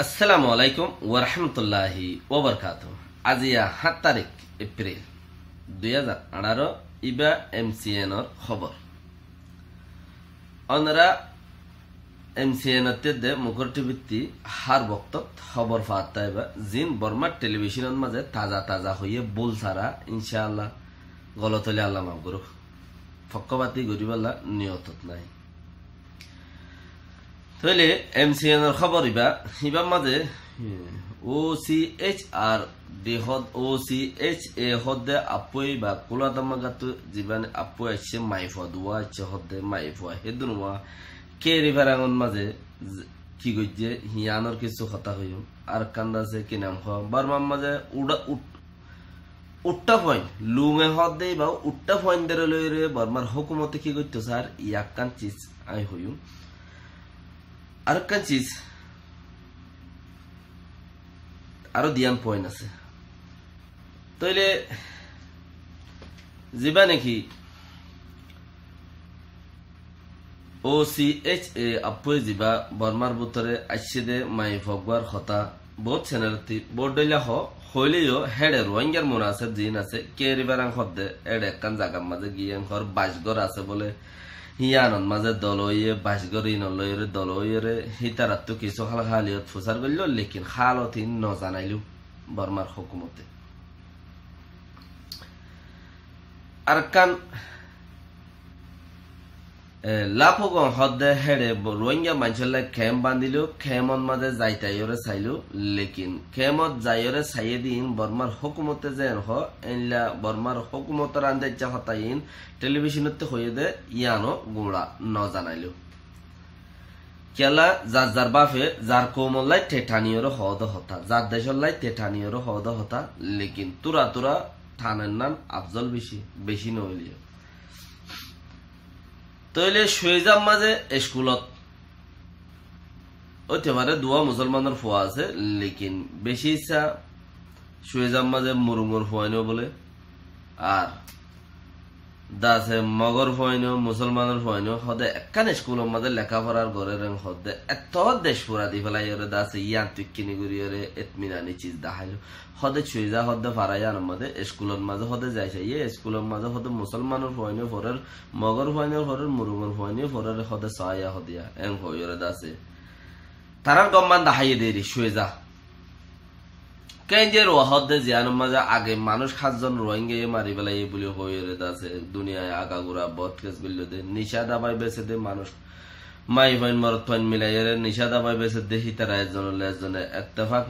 আসসালামু আলাইকুম ওয়া রাহমাতুল্লাহি ওয়া বারাকাতুহু। আজিয়া 7 তারিখ এপ্রিল 2018 ইবা এমসিএন এর খবর। অনরা এমসিএন তে মুখর টিভিতে হার বক্ত খবর ফাতাইবা জিন বর্মা টেলিভিশনের মাঝে তাজা তাজা হইয়ে বল সারা ইনশাআল্লাহ গলত হলে আল্লাহ মাফ করুক। ফক্কবাতি গরিবাল্লা নিয়তত নাই তাহলে এমসিএন এর খবর ইবা মাঝে OCHR দেহদ OCHA হদে আপুই বা কুলাদামাগাতু জীবনে আপু আছে মাইফা দুয়া আছে হদে মাইফা হেদুনওয়া কে রিভারাঙ্গন মাঝে কি গইছে হিয়ানোর কিছু কথা হইম আর কান্দাছে কি নাম হ বারমাম মাঝে উট্টা পয়েন্ট লুঙে হদে বা উট্টা পয়েন্ট দের লইরে বর্মার হুকুমতে কি গইতো স্যার ইয়াকান চিজ আই হইম আর কান চিজ আরো দিয়ান পয়েন্ট আছে তাইলে জিবা নাকি OCHA আপু জিবা বর্মার ভিতরে আসছে দে মাই ভগবার কথা বহুত চ্যানেলতি বোর্ডইলা হইলেও হেডে রোহিঙ্গার মনে আছে জিন আছে কে রিভারাং হদে এড একখান জায়গার মাঝে গিয়ে ঘর বাসঘর আছে বলে হিয়ানন মাঝে দলইয়ে বাসঘর ইনলইরে দলইরে হিতারাত কিছু খাল খালিয়ত ফুসার গইল লেকিন খালত ন জানাইলু বর্মার হুকুমতে আর কান লাফগন হদে হেডে রোহিঙ্গা মানুষের খেম বান্ধিল খেমন মাঝে যাইতাইরে চাইলো লেকিন খেমত যাইরে চাইয়ে দিন বর্মার হুকুমতে যেন এনলা বর্মার হুকুমতের আন্দাজা হতাইন টেলিভিশনতে হয়ে দে ইয়ানো গুড়া ন জানাইল কেলা যার যার বাপে যার কোমল্লাই টেটানিয়র হদ হতা যার দেশের লাই টেটানিয়র হদ হতা লেকিন তুরা তুরা থানের নাম আফজল বেশি নইলিও তইলে সুইজাম মাঝে স্কুলত হইতে পারে দুয়া মুসলমানের ফোয়া আছে লেকিন বেশি ইচ্ছা সুইজাম মাঝে মুরুঙ্গর ফোয়াইনো বলে আর দাসে মগর ফোয়াইনো মুসলমানের ফোয়াইনো হদে একখান স্কুলের মাঝে লেখাপড়ার ঘরের হদে এত দেশ পুরা দি ফেলাই দাসে ইয়ান তুকিনি গুড়িয়রে এতমিনানি চিজ দেখাইলো হদে সুইজা হদে ফারাইয়ার মাঝে স্কুলের মাঝে হদে যাইছে ইয়ে স্কুলের মাঝে হদে মুসলমানের ফোয়াইনো ফরের মগর ফোয়াইনো ফরের মুরুঙ্গর ফোয়াইনো ফরের হদে সায়া হদিয়া এং হইরে দাসে তারার গম্মান দেখাইয়ে দেরি সুইজা কেঞ্জের ওয়াহদে জিয়ানোর মাঝে আগে মানুষ 7 জন রোহিঙ্গা মারি বেলাই বলে হইরে দাসে দুনিয়ায় আগাগুড়া বদকেস গুলো দে নিশা দাবাই বেছে দে মানুষ মাই ফাইন মরত ফাইন মিলাইরে নিশা দাবাই বেছে দে হিতারা একজনে ইত্তেফাক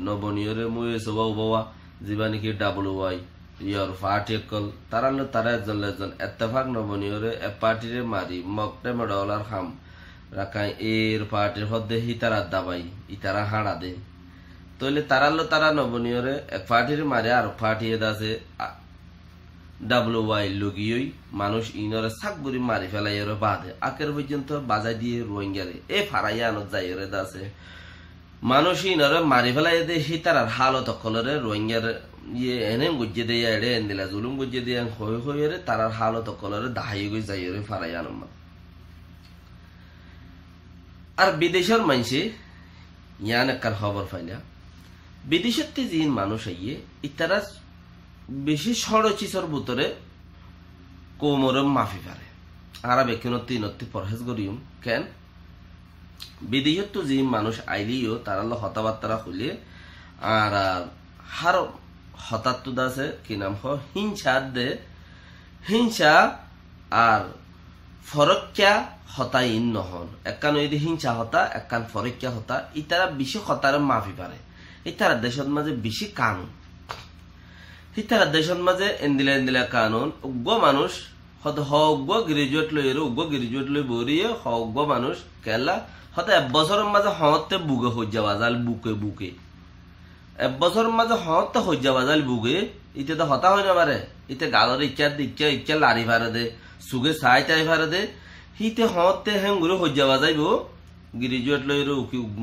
নবনিয়রে মুয়ে সবাও বাবা জীবানিকি WY ইয়ার পার্টি কল তারা একজন ইত্তেফাক নবনিয়রে এ পার্টিরে মারি মকটে ডলার খাম রাখাই এর পার্টির হদে হিতারা দাবাই ইতারা হাড়া দে তইলে তারা নবনিয়রে এক পার্টির মারে আর পার্টিয়ে দাসে WY লগিয়ই মানুষ ইনরে সাকগুরি মারি ফেলাইরে বাদে আকের পর্যন্ত বাজাই দিয়ে রোহিঙ্গারে এ ফারাইয়া আনত যাইরে দাসে মানুষ ইনরে মারি ফেলাই দে হিতারার হালত কলরে রোহিঙ্গার ইয়ে এনে গুজে দেয়া এড়ে এন্দিলা জুলুম গুজে দেয়া হইরে তারার হালত কলরে দাহাই গই যাইরে ফারাইয়া আনম আর বিদেশের মানুষে ইয়ান একখান খবর পাইলা বিদেশতে জিন মানুষ আইয়ে ইতারা বেশি ষড়চিসর ভিতরে কোমরে মাফি পারে আর বেকিনতি নতি পরহেজ করিম কেন বিদেশত জিন মানুষ আইলিও তারা হতাবার্তারা হইলে আর হার হঠাৎ আছে কি নাম হিংসা আর ফরক্যা হতা ইন নহন একান হিংসা হতা একান ফরক্যা হতা ইতারা বেশি হতারে মাফি পারে ইতারা দেশের মাঝে বেশি কানুন ইতারা দেশের মাঝে এন্দিলা কানুন উগ্র মানুষ হগ্য গ্রাজুয়েট লই বরিয়ে হগ্য মানুষ কেলা হতে 1 বছরের মাঝে হতে বুকে হজ্জা বাজাল বুকে 1 বছরের মাঝে হতে হজ্জা বাজাল বুকে ইতে তো হতা হয় না পারে ইতে গালর ইচ্ছা লারি ফারে দে সুগে সাই টাই ফারে দে হিতে হতে হেঙ্গুরে হজ্জা বাজাইব গ্রাজুয়েট লই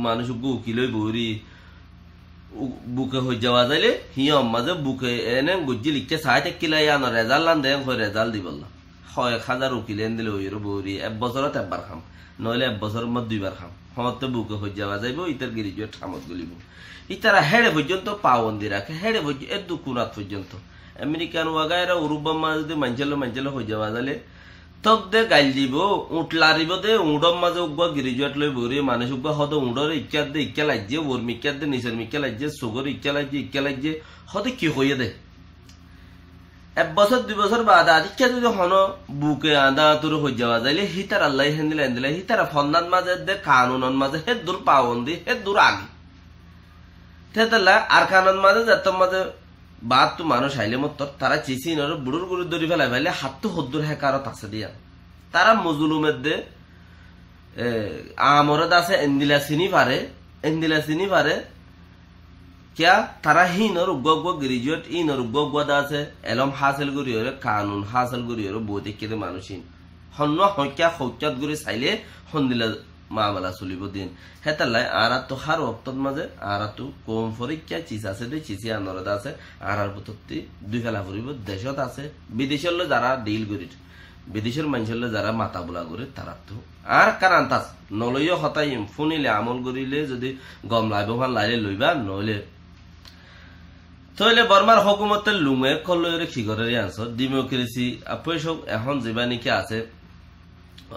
মানুষ উকিল বরি বুকে হয়ে যাওয়া যাইলে হিয়ম মাঝে বুকে এনে গুজি লিখতে সাই থাকিলে রেজাল্ট লান দেন রেজাল্ট দিবল্লা 1000 উকিল এন দিলে বৌরি 1 বছরত একবার খাম নইলে 1 বছরের মধ্যে 2বার খাম হতে বুকে হয়ে যাওয়া যাইব ইতার গ্রাজুয়েট হামত গলিব ইতারা হেড়ে পর্যন্ত পাবন্দি রাখে হেড়ে এর দুকুনাত পর্যন্ত আমেরিকান ওয়াগায়রা উরুবাম্মা যদি মাঞ্চেলো হয়ে যাওয়া যালে তক দে গাইল দিব উঠ লারিব দে উড়ম মাঝে উগবা গ্রাজুয়েট লই বরি মানুষ উগবা হদ উড়রে ইচ্ছার দে ইচ্ছা লাগছে ওর মিক্কার দে নিচের মিক্কা লাগছে সুগর ইচ্ছা লাগছে হতে কি হয়ে দে 1 বছর 2 বছর বাদ আদিচ্ছা যদি হন বুকে আদা তোর হয়ে যাওয়া যাইলে হিতার আল্লাহ হেন্দিলে হিতারা ফন্দান মাঝে দে কানুনন মাঝে হে দূর পাবন্দি হে দূর আগে তেতাল্লা আর কানুন মাঝে যাত মাঝে বাদ তো মানুষ আইলে মত তারা চিসি নর বুড়ুর গুরু ধরি ফেলাই ফেলে হাত তো হদ্দুর হেকারত আছে দিয়া তারা মজলুমের দে আমরদ আছে এন্দিলা চিনি পারে क्या तारा ही नर उग्गो ग्रेजुएट इ नर उग्गो আছে এলম হাসিল করি হরে কানুন হাসিল করি হরে বৈদিক কেদে মানুষিন হন্ন হক্কা খৌচাত গরি চাইলে হন্দিলা মামলা চলিব দিন হেতালাই আরা তো হার ওক্তত মাঝে আরা তো কম পরীক্ষা চিজ আছে দে চিচি আনরদ আছে আরার প্রতি দুই ফেলা ফুরিব দেশত আছে বিদেশের যারা ডিল করি বিদেশের মানুষের যারা মাথা বোলা করে তারা তো আর কারণ তাস নলইও হতাইম ফুনিলে আমল করিলে যদি গম লাইব ভাল লাইলে লইবা নইলে তইলে বর্মার হুকুমতের লুঙে কলরে কি করে আনসার ডেমোক্রেসি আপই সব এখন যেবা নাকি আছে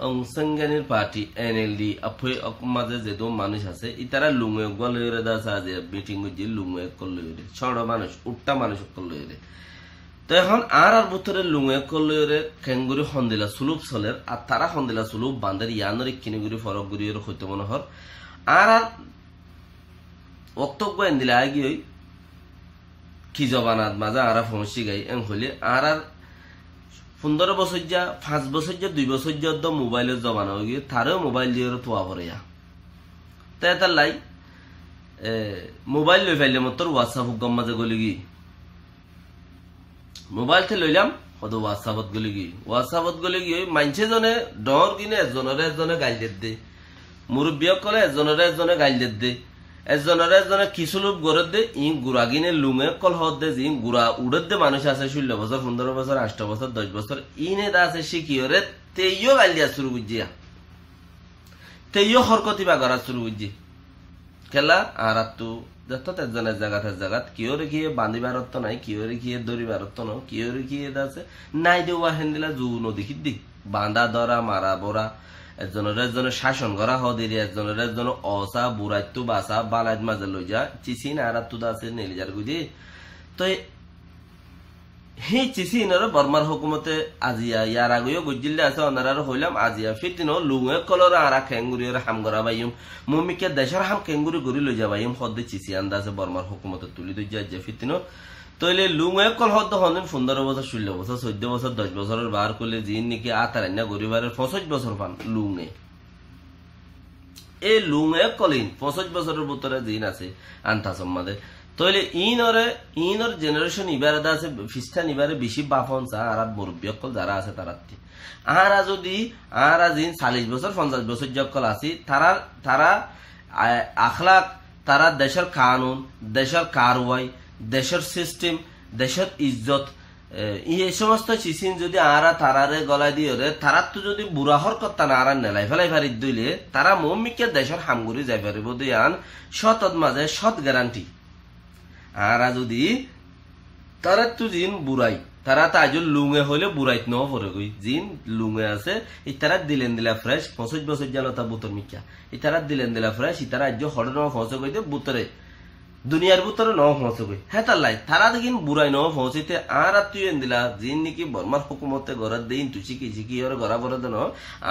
অংশাঙ্গানির পার্টি এনএলডি আপই মাঝে যেদো মানুষ আছে ইতারা লুঙে গলরে দাস আছে মিটিং যে লুঙে কলরে ছড় মানুষ উট্টা মানুষ কলরে তো এখন আর ভিতরে লুঙে কলরে খেঙ্গুরি হন্দিলা সুলুপ চলের আর তারা হন্দিলা সুলুপ বান্দার ইয়ানোর কিনিগুরি ফরক গুরির হইতে মনে হর আর বক্তব্য এনদিলা আগে কি জবানাত মাঝে আরা ফমসি গাই এম হইলে আর 15 বছর যা 5 বছর যা 2 বছর যা মোবাইলের জবানা হয়ে গিয়ে তারও মোবাইল দিয়ে তোয়া পড়ে তাই তার লাই মোবাইল লই ফেললে মতর হোয়াটসঅ্যাপ হুকম মাঝে গলি গি মোবাইল থেকে লইলাম হয়তো হোয়াটসঅ্যাপত গলি গিয়ে মানছে জনে ডর কিনে এজনে গাইল দে মুরব্বিয়ক কলে এজনে গাইল দে এজনে কিছু লোক গড়ে দে ই গুড়া গিনে লুঙে কল হদ দে যে গুড়া উড়ে দে মানুষ আছে 16 বছর 15 বছর 8 বছর 10 বছর ইনে দা আছে শিখিয়রে তেইও গাইল দিয়া শুরু বুঝিয়া তেইও হরকতি বা গড়া শুরু বুঝি খেলা আর তো যত তেজনের জায়গাত কিয়রে গিয়ে বান্ধিবার অর্থ নাই কিয়রে গিয়ে দরিবার অর্থ ন কিয়রে গিয়ে আছে নাই দেওয়া হেন্দিলা জু নদী খিদ্দি বাঁধা ধরা মারা বরা একজনের শাসন করা হদিরি একজনের অসা বুড়াইতো বাসা বালাইত মাঝে লই যা চিসিন আর তুদা আছে নেলিজার গুজি তো হি চিসিনর বর্মার হুকুমতে আজিয়া ইয়ার আগেও গুজিল্লে আছে অনারার হইলাম আজিয়া ফিতিনো লুঙে কলর আরা খেঙ্গুরির হাম করা বাইম মুমিকে দেশের হাম খেঙ্গুরি গড়ি লই যাবাইম হদ্দে চিসি আন্দাজে বর্মার হুকুমতে তুলি দই যা ফিতিনো তইলে লুঙে কল হদ্দ হন 15 বছর 16 বছর 14 বছর 10 বছরের বার করলে জিন নাকি আতারান্না গরিবারের 65 বছর পান লুঙে এই লুঙে কলিন 65 বছরের ভিতরে জিন আছে আন্তা সম্মাদে তইলে ইনর জেনারেশন ইবারে আছে ফিস্টান ইবারে বেশি বাফন চা আর মুরব্বী কল যারা আছে তারাতে আরা জিন 40 বছর 50 বছর যকল আছে তারা আখলাক তারা দেশের কানুন দেশের কারওয়াই দেশের সিস্টেম দেশের ইজ্জত এই সমস্ত চিসিন যদি আরা তারারে গলায় দিয়ে তারা তো যদি বুড়া হরকত না আরা নেলাই ফেলাই ফারি দিলে তারা মমিকে দেশের হামগুড়ি যাই পারিব দিয়ান সতত মাঝে সৎ গ্যারান্টি আরা যদি তারা তো জিন বুড়াই তারা তাজ লুঙে হইলে বুড়াইত ন পরে গই জিন লুঙে আছে ইতারা দিলেন দিলা ফ্রেশ 25 বছর জানতা বুতর মিকা ইতারা দিলেন দিলা ফ্রেশ ইতারা আজ হড় ন ফসে গই দে বুতরে দুনিয়ার ভিতরে ন পৌঁছে গই হ্যাঁ তার লাই তারা দেখিন বুড়াই ন পৌঁছিতে আর তুই দিলা জিন নাকি বর্মার হুকুমতে গড়ার দিন তুই শিখি ওর গড়া পরে দেন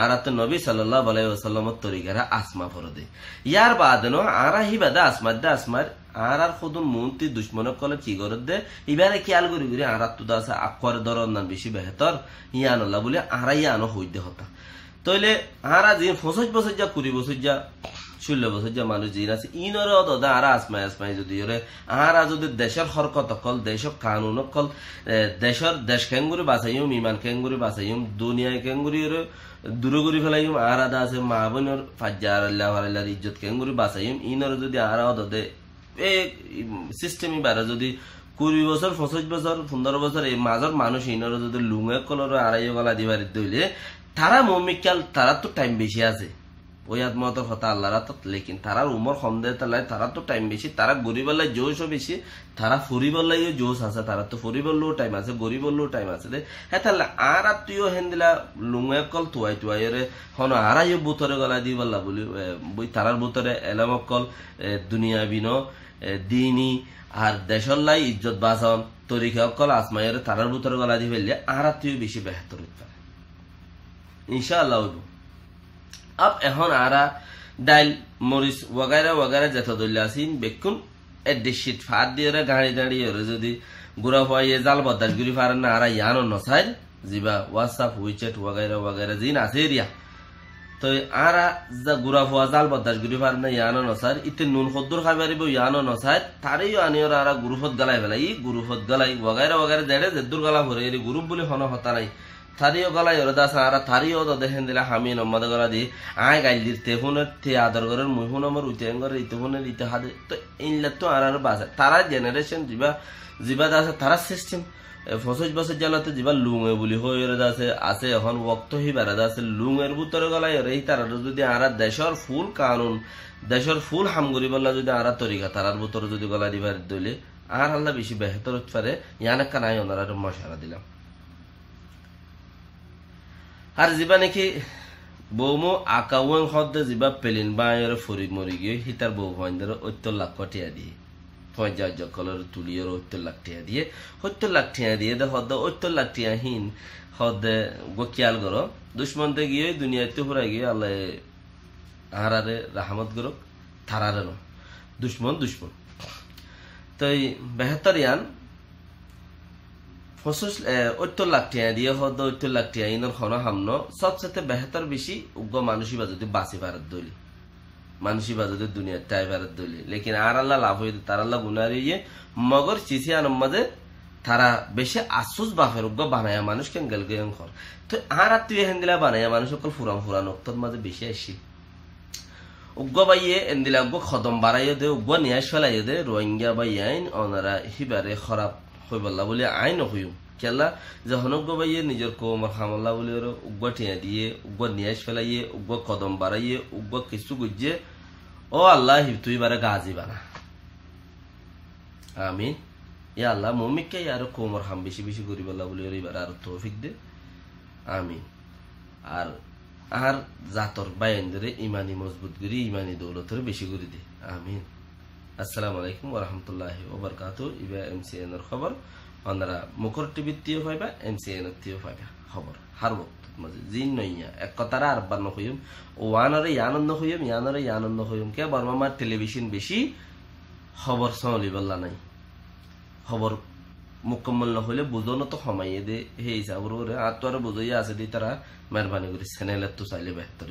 আর তো নবী সাল্লাল্লাহু আলাইহি ওয়াসাল্লামের তরিকারা আসমা পরে দে ইয়ার বাদ ন আর হি বাদা আসমার আর খুদুন মন্ত্রী দুশ্মনক কলে কি করে দে ইবারে খেয়াল করি আর তো আছে আকর দরন না বেশি বেহতর ইয়ান আল্লাহ বলে আর ইয়ানো হইতে হতা তইলে আর জিন 25 বছর যা 20 বছর যা 16 বছর যে মানুষ জিন আছে ইনর দাদা আর আসমাই যদি ওরে আর যদি দেশের হরকত কল দেশের কানুন কল দেশ কেঙ্গুরি বাঁচাইম ইমান কেঙ্গুরি বাঁচাইম দুনিয়ায় কেঙ্গুরি দূরগুরি ফেলাইম আর আদা আছে মা বোনের ফাজ্জার আল্লাহর ইজ্জত কেঙ্গুরি বাঁচাইম ইনর যদি আর দে এই সিস্টেম বারে যদি 20 বছর 25 বছর 15 বছর এই মাজর মানুষ ইনর যদি লুঙে কলর আড়াই গলা দিবার দইলে তারা মমিকাল তারা তো টাইম বেশি আছে ওই আত্মহতার কথা আল্লাহরা তো লেকিন তারার উমর কম দেয় তাহলে তারা তো টাইম বেশি, তারা গরিবেলায় জোশও বেশি, তারা ফুরিবল্লাইও জোশ আছে, তারা তো ফুরিবল্লেও টাইম আছে, গরিবল্লেও টাইম আছে দে। হ্যাঁ তাহলে আর তুইও হেন্দিলা লুঙে কল তুয়াই তুয়াইরে হন আরাইও বুতরে গলা দি বললা বলি বই তারার বুতরে এলামকল দুনিয়া বিন দিনী আর দেশল্লাই ইজ্জত বাসন তরিকা অকল আসমাইয়ের তারার বুতরে গলা দি ফেললে আর তুইও বেশি বেহতর হইতে পারে ইনশাআল্লাহ হইব। আপ এখন আরা ডাইল মরিচ ওয়াগাইরা ওয়াগাইরা যেত দলিয়া আসিন বেকুন এডিশিট ফার দিয়ে গাড়ি দাঁড়িয়ে যদি গুড়া হয়ে জাল বদাস গুড়ি ফারেন না আরা ইয়ানো নসাইর জিবা হোয়াটসঅ্যাপ উইচ্যাট ওয়াগাইরা ওয়াগাইরা জিন আছে এরিয়া তো আরা যা গুড়া হওয়া জাল বদাস গুড়ি ফারেন না ইয়ানো নসাইর ইতে নুন খদ্দুর খাইবারিব ইয়ানো নসাইর তারেই আনিওর আরা গুরুফত গালাই ফেলাই ই গুরুফত গালাই ওয়াগাইরা ওয়াগাইরা দেড়ে জেদ্দুর গালা ভরে এর গ্রুপ বলে হন হতা নাই থারিও গলা ইরদাস আর থারিও তো দেখেন দিলা হামি নম্মদ গলা দি আয় গাইল দির তেহুনের তে আদর করেন মুহুন আমার উইতেন করে ইতেহুনের ইতিহাদ তো ইনলে তো আর বাসে তারা জেনারেশন জিবা আছে তারা সিস্টেম 25 বছর জ্বালাতে জিবা লুঙে বলি হয়ে আছে আছে এখন ওক্ত হি বেড়া আছে লুঙের ভিতরে গলায় এই তারা যদি আর দেশের ফুল কানুন দেশের ফুল হামগুড়ি বললা যদি আর তরিকা তারার ভিতরে যদি গলা দিবার দইলে আর আল্লাহ বেশি বেহতর হতে পারে ইয়ানে কানাই ওনারা মশারা দিলাম। আর যিবা নাকি বৌমো আকাউং হদ্দে যিবা পেলিন বাঁয়ের ফরি মরি গিয়ে হিতার বউ ভাইন্দের 70 লাখ টিয়া দিয়ে ফয়জাজ কলর তুলিয়র 70 লাখ টিয়া দিয়ে 70 লাখ টিয়া দিয়ে দে হদ্দে 70 লাখ টিয়া হিন হদ্দে গোকিয়াল গরো দুশ্মনতে গিয়ে দুনিয়াতে হুরাই গিয়ে আল্লাহ আহারে রাহমত গরো থারারে ন দুশ্মন তো বেহতর ইয়ান 70 লাখ টিয়া দিয়ে হদ 70 লাখ টিয়া ইনর খন হামনো সবচেয়ে বেহতর বেশি উগ্র মানুষই বাজতে বাসি ভারত দলি মানুষই বাজতে দুনিয়ার টাই ভারত দলি লেকিন আর আল্লাহ লাভ হইতে তার আল্লাহ গুনার ইয়ে মগর চিসি আনম্মাদে তারা বেশি আসুস বাফের উগ্র বানায়া মানুষ কেন গেল গেন খর তো আর তুই হেন্দিলা বানায়া মানুষ সকল ফুরান অক্তর মাঝে বেশি আসি উগ্র বাইয়ে এন্দিলা উগ্র খদম বাড়াইও দে উগ্র নিয়াস ফেলাইও দে রোহিঙ্গা বাই আইন ওনারা হিবারে খারাপ হইবল্লা বলে আইন হইম কেলা যে হনজ্ঞ বাইয়ে নিজের কোমর হামল্লা বলে উগ্র টিয়া দিয়ে উগ্র নিয়াস ফেলাইয়ে উগ্র কদম বাড়াইয়ে উগ্র কিছু গুজিয়ে ও আল্লাহ তুই বারে গাজি বানা আমিন ইয়া আল্লাহ মমিককে আর কোমর হাম বেশি বেশি করি বল্লা বলে এবার আর তৌফিক দে আমিন আর আর জাতর বাইন্দরে ইমানি মজবুত করি ইমানি দৌলতর বেশি করে দে আমিন। আসসালামু আলাইকুম ওয়া রাহমাতুল্লাহি ওয়া বারাকাতুহু ইবা এমসিএন এর খবর আপনারা মুখর টিভি তিও পাইবা এমসিএন এর তিও পাইবা খবর হার বক্ত মাঝে জিন নইয়া এক কথারা আর বান্ন হইম ওয়ানরে আনন্দ হইম ইয়ানরে আনন্দ হইম কে বর্মামা টেলিভিশন বেশি খবর সলি বললা নাই খবর মুকম্মল না হইলে বুঝনো তো সময় দে হে হিসাব রে আর তো আর বুঝাইয়া আছে দি তারা মেহরবানি করে চ্যানেলের তো চাইলে বেহতর